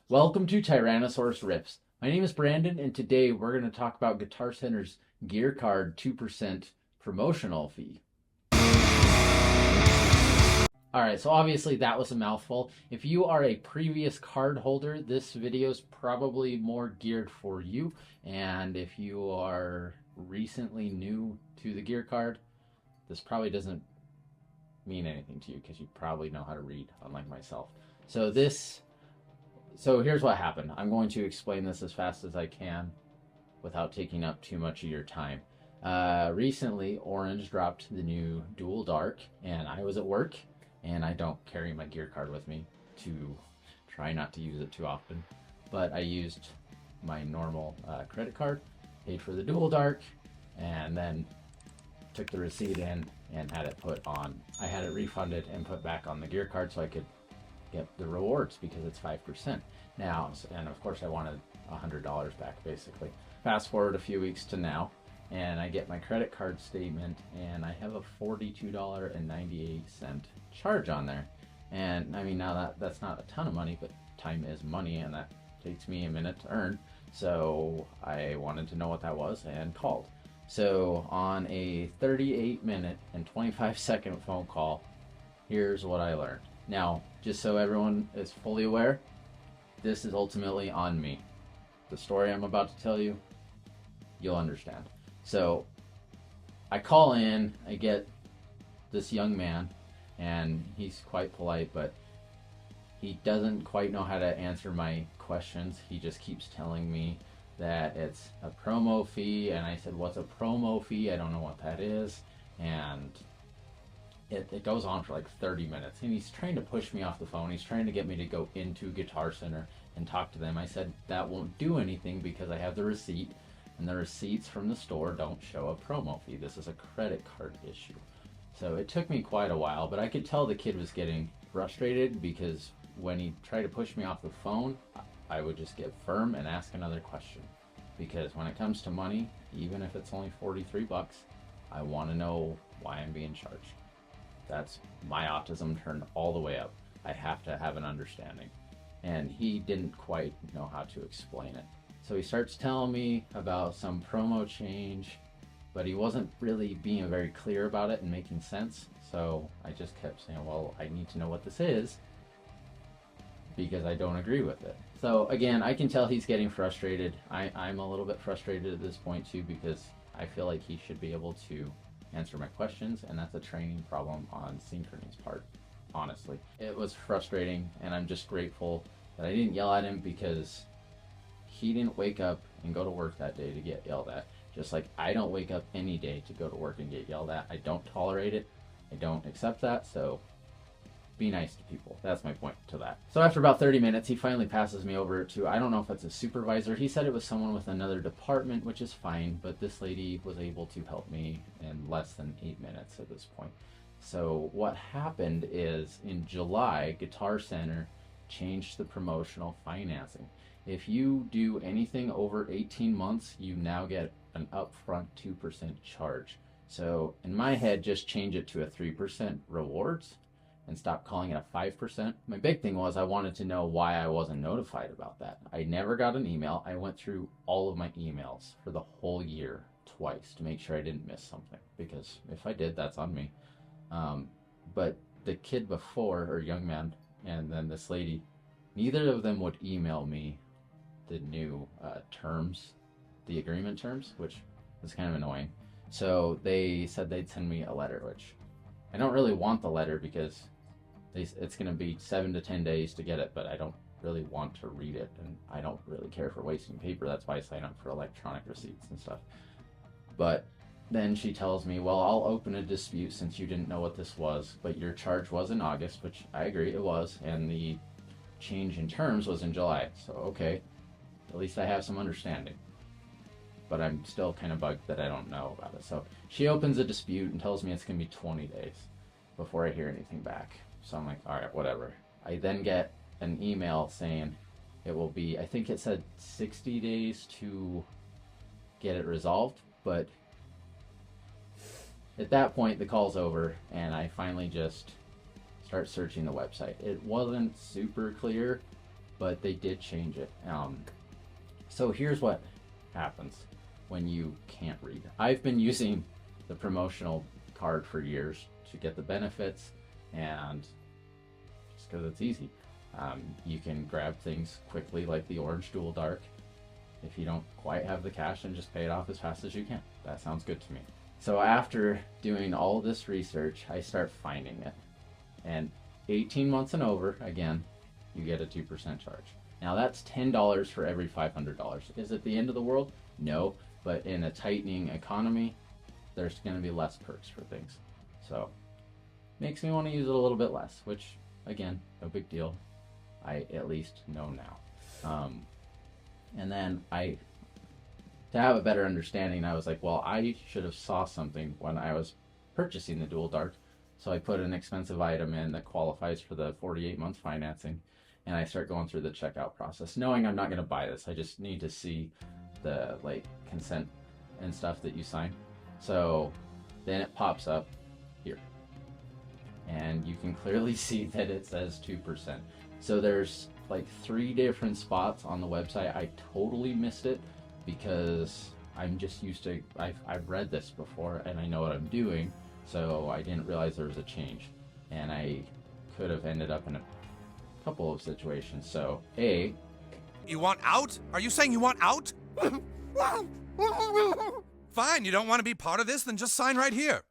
Welcome to Tyrannosaurus Riffs. My name is Brandon, and today we're going to talk about Guitar Center's Gear Card 2% promotional fee. Alright, so obviously that was a mouthful. If you are a previous card holder, this video is probably more geared for you. And if you are recently new to the Gear Card, this probably doesn't mean anything to you because you probably know how to read, unlike myself. So here's what happened. I'm going to explain this as fast as I can without taking up too much of your time. Recently, Orange dropped the new Dual Dark, and I was at work, and I don't carry my gear card with me to try not to use it too often. But I used my normal credit card, paid for the Dual Dark, and then took the receipt in and had it put on. I had it refunded and put back on the gear card so I could get the rewards because it's 5% now, and of course I wanted $100 back basically. Fast forward a few weeks to now, and I get my credit card statement and I have a $42.98 charge on there. And I mean, now that's not a ton of money, but time is money, and that takes me a minute to earn. So I wanted to know what that was and called. So on a 38-minute and 25-second phone call, here's what I learned. Now, just so everyone is fully aware, this is ultimately on me. The story I'm about to tell you, you'll understand. So, I call in, I get this young man, and he's quite polite, but he doesn't quite know how to answer my questions. He just keeps telling me that it's a promo fee, and I said, "What's a promo fee? I don't know what that is." And it goes on for like 30 minutes, and he's trying to push me off the phone. He's trying to get me to go into Guitar Center and talk to them. I said that won't do anything because I have the receipt, and the receipts from the store don't show a promo fee. This is a credit card issue. So it took me quite a while, but I could tell the kid was getting frustrated because when he tried to push me off the phone, I would just get firm and ask another question. Because when it comes to money, even if it's only 43 bucks, I want to know why I'm being charged. That's my autism turned all the way up. I have to have an understanding. And he didn't quite know how to explain it. So he starts telling me about some promo change, but he wasn't really being very clear about it and making sense. So I just kept saying, well, I need to know what this is because I don't agree with it. So again, I can tell he's getting frustrated. I'm a little bit frustrated at this point too, because I feel like he should be able to answer my questions, and that's a training problem on Synchrony's part, honestly. It was frustrating, and I'm just grateful that I didn't yell at him because he didn't wake up and go to work that day to get yelled at. Just like I don't wake up any day to go to work and get yelled at. I don't tolerate it. I don't accept that, so be nice to people. That's my point to that. So after about 30 minutes, he finally passes me over to, I don't know if it's a supervisor. He said it was someone with another department, which is fine, but this lady was able to help me in less than 8 minutes at this point. So what happened is in July, Guitar Center changed the promotional financing. If you do anything over 18 months, you now get an upfront 2% charge. So in my head, just change it to a 3% rewards and stop calling it a 5%. My big thing was I wanted to know why I wasn't notified about that. I never got an email. I went through all of my emails for the whole year twice to make sure I didn't miss something, because if I did, that's on me. But the kid before, or young man, and then this lady, neither of them would email me the new terms, the agreement terms, which was kind of annoying. So they said they'd send me a letter, which I don't really want the letter because it's going to be 7 to 10 days to get it, but I don't really want to read it, and I don't really care for wasting paper. That's why I sign up for electronic receipts and stuff. But then she tells me, well, I'll open a dispute since you didn't know what this was, but your charge was in August, which I agree it was, and the change in terms was in July. So, okay, at least I have some understanding. But I'm still kind of bugged that I don't know about it. So she opens a dispute and tells me it's going to be 20 days before I hear anything back. So I'm like, all right, whatever. I then get an email saying it will be, I think it said 60 days to get it resolved. But at that point, the call's over, and I finally just start searching the website. It wasn't super clear, but they did change it. So here's what happens when you can't read. I've been using the promotional card for years to get the benefits, and just because it's easy. You can grab things quickly like the orange dual dark. If you don't quite have the cash, then just pay it off as fast as you can. That sounds good to me. So after doing all this research, I start finding it. And 18 months and over, again, you get a 2% charge. Now that's $10 for every $500. Is it the end of the world? No, but in a tightening economy, there's going to be less perks for things. So makes me want to use it a little bit less, which again, no big deal. I at least know now. And then to have a better understanding, I was like, well, I should have saw something when I was purchasing the dual dark. So I put an expensive item in that qualifies for the 48-month financing, and I start going through the checkout process, knowing I'm not going to buy this. I just need to see the consent and stuff that you sign. So then it pops up here, and you can clearly see that it says 2%. So there's 3 different spots on the website. I totally missed it because I'm just used to, I've read this before and I know what I'm doing, so I didn't realize there was a change, and I could have ended up in a couple of situations. So you want out? Are you saying you want out? Fine, you don't want to be part of this, then just sign right here.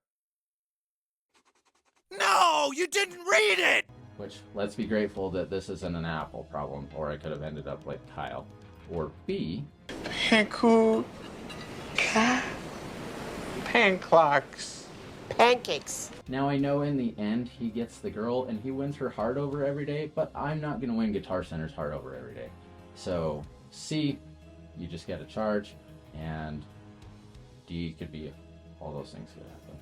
No, you didn't read it! Which, let's be grateful that this isn't an Apple problem, or I could have ended up like Kyle. Or B, Panclocks. Pancakes. Now I know in the end he gets the girl and he wins her heart over every day, but I'm not going to win Guitar Center's heart over every day. So C, you just get a charge, and D could be all those things could happen.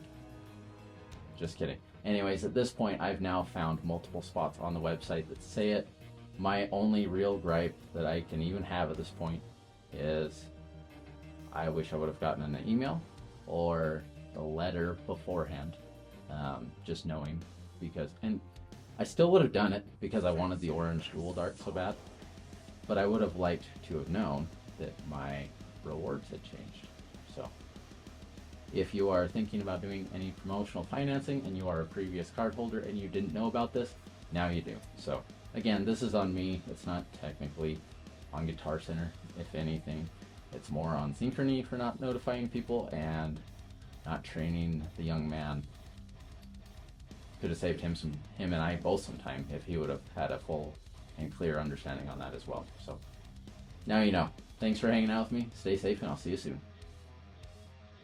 Just kidding. Anyways, at this point I've now found multiple spots on the website that say it. My only real gripe that I can even have at this point is I wish I would have gotten an email or the letter beforehand, just knowing, and I still would have done it because I wanted the orange dual dark so bad, but I would have liked to have known that my rewards had changed. So if you are thinking about doing any promotional financing and you are a previous card holder and you didn't know about this, now you do. So again, this is on me. It's not technically on Guitar Center. If anything, it's more on Synchrony for not notifying people and not training the young man. Could have saved him and I both some time if he would have had a full and clear understanding on that as well. So now you know. Thanks for hanging out with me. Stay safe, and I'll see you soon.